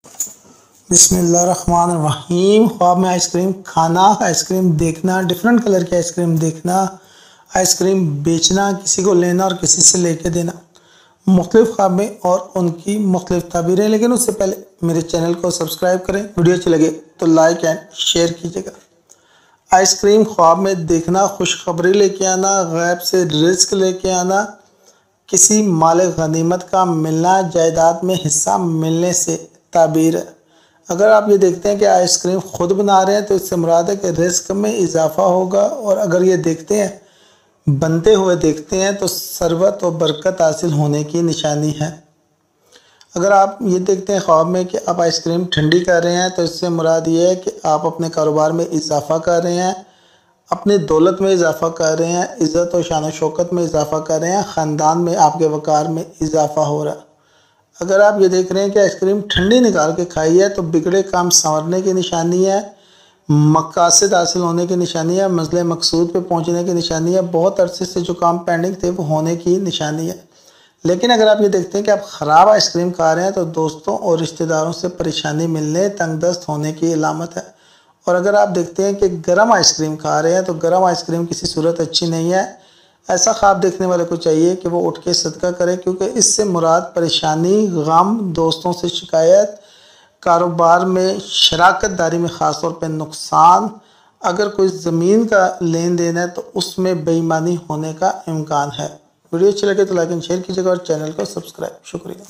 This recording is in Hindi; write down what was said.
बिस्मिल्लाहिर्रहमानिर्रहीम। ख्वाब में आइसक्रीम खाना, आइसक्रीम देखना, डिफरेंट कलर की आइसक्रीम देखना, आइसक्रीम बेचना, किसी को लेना और किसी से लेके देना, मुख्तलिफ ख्वाबें और उनकी मुख्तलिफ ताबीरें। लेकिन उससे पहले मेरे चैनल को सब्सक्राइब करें, वीडियो अच्छी लगे तो लाइक एंड शेयर कीजिएगा। आइसक्रीम ख्वाब में देखना, खुशखबरी लेके आना, गैब से रिस्क लेके आना, किसी माल गनीमत का मिलना, जायदाद में हिस्सा मिलने से ताबीर है। अगर आप ये देखते हैं कि आइसक्रीम खुद बना रहे हैं तो इससे मुराद है कि रिस्क में इजाफा होगा, और अगर ये देखते हैं बनते हुए देखते हैं तो सरबत और बरकत हासिल होने की निशानी है। अगर आप ये देखते हैं ख्वाब में कि आप आइसक्रीम ठंडी कर रहे हैं तो इससे मुराद ये है कि आप अपने कारोबार में इजाफा कर रहे हैं, अपनी दौलत में इजाफा कर रहे हैं, इज़्ज़त और शान शौकत में इजाफा कर रहे हैं, ख़ानदान में आपके वक़ार में इजाफा हो रहा है। अगर आप ये देख रहे हैं कि आइसक्रीम ठंडी निकाल के खाई है तो बिगड़े काम संवरने की निशानी है, मकासद हासिल होने की निशानी है, मंज़िल मकसूद पे पहुंचने की निशानी है, बहुत अरसे से जो काम पेंडिंग थे वो होने की निशानी है। लेकिन अगर आप ये देखते हैं कि आप ख़राब आइसक्रीम खा रहे हैं तो दोस्तों और रिश्तेदारों से परेशानी मिलने, तंगदस्त होने की अलामत है। और अगर आप देखते हैं कि गर्म आइसक्रीम खा रहे हैं तो गर्म आइसक्रीम किसी सूरत अच्छी नहीं है। ऐसा ख्वाब देखने वाले को चाहिए कि वो उठ के सदका करे, क्योंकि इससे मुराद परेशानी, गम, दोस्तों से शिकायत, कारोबार में शराकत दारी में ख़ास तौर पर नुकसान, अगर कोई ज़मीन का लेन देन है तो उसमें बेईमानी होने का इम्कान है। वीडियो अच्छी लगे तो लाइक एंड शेयर कीजिएगा और चैनल को सब्सक्राइब। शुक्रिया।